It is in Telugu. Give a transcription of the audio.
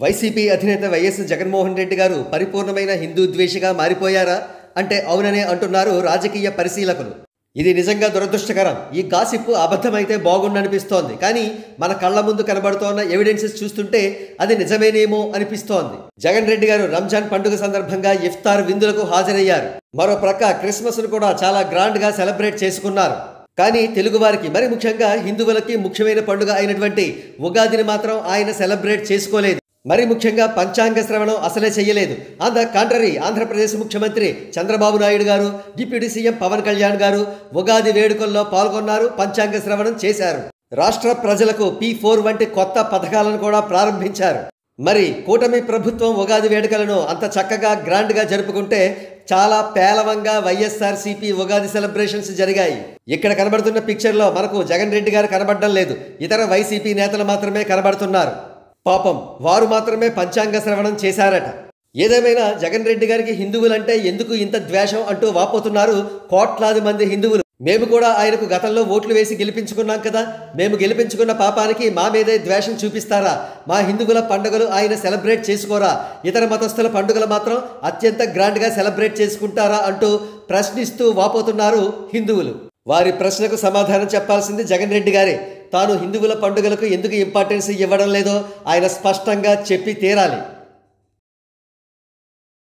వైసీపీ అధినేత వైఎస్ జగన్మోహన్ రెడ్డి గారు పరిపూర్ణమైన హిందూ ద్వేషిగా మారిపోయారా అంటే అవుననే అంటున్నారు రాజకీయ పరిశీలకులు. ఇది నిజంగా దురదృష్టకరం. ఈ గాసిప్ అబద్ధమైతే బాగుండనిపిస్తోంది. కానీ మన కళ్ల ముందు కనబడుతోన్న ఎవిడెన్సెస్ చూస్తుంటే అది నిజమేనేమో అనిపిస్తోంది. జగన్ రెడ్డి గారు రంజాన్ పండుగ సందర్భంగా ఇఫ్తార్ విందులకు హాజరయ్యారు. మరో ప్రక్క క్రిస్మస్ను కూడా చాలా గ్రాండ్గా సెలబ్రేట్ చేసుకున్నారు. కానీ తెలుగువారికి, మరి ముఖ్యంగా హిందువులకి ముఖ్యమైన పండుగ అయినటువంటి ఉగాదిని మాత్రం ఆయన సెలబ్రేట్ చేసుకోలేదు. మరి ముఖ్యంగా పంచాంగ శ్రవణం అసలే చెయ్యలేదు. ఆన్ ద కాంట్రరీ, ఆంధ్రప్రదేశ్ ముఖ్యమంత్రి చంద్రబాబు నాయుడు గారు, డిప్యూటీ సీఎం పవన్ కళ్యాణ్ గారు ఉగాది వేడుకల్లో పాల్గొన్నారు, పంచాంగ శ్రవణం చేశారు. రాష్ట్ర ప్రజలకు P4 వంటి కొత్త పథకాలను కూడా ప్రారంభించారు. మరి కూటమి ప్రభుత్వం ఉగాది వేడుకలను అంత చక్కగా గ్రాండ్గా జరుపుకుంటే చాలా పేలవంగా వైఎస్ఆర్సీపీ ఉగాది సెలబ్రేషన్స్ జరిగాయి. ఇక్కడ కనబడుతున్న పిక్చర్లో మనకు జగన్ రెడ్డి గారు కనబడడం లేదు. ఇతర వైసీపీ నేతలు మాత్రమే కనబడుతున్నారు. పాపం వారు మాత్రమే పంచాంగ శ్రవణం చేశారట. ఏదేమైనా జగన్ రెడ్డి గారికి హిందువులంటే ఎందుకు ఇంత ద్వేషం అంటూ వాపోతున్నారు కోట్లాది మంది హిందువులు. మేము కూడా ఆయనకు గతంలో ఓట్లు వేసి గెలిపించుకున్నాం కదా, మేము గెలిపించుకున్న పాపానికి మా మీదే ద్వేషం చూపిస్తారా? మా హిందువుల పండుగలు ఆయన సెలబ్రేట్ చేసుకోరా? ఇతర మతస్థుల పండుగలు మాత్రం అత్యంత గ్రాండ్గా సెలబ్రేట్ చేసుకుంటారా అంటూ ప్రశ్నిస్తూ వాపోతున్నారు హిందువులు. వారి ప్రశ్నకు సమాధానం చెప్పాల్సింది జగన్ రెడ్డి గారే. తాను హిందువుల పండుగలకు ఎందుకు ఇంపార్టెన్స్ ఇవ్వడం లేదో ఆయన స్పష్టంగా చెప్పి తీరాలి.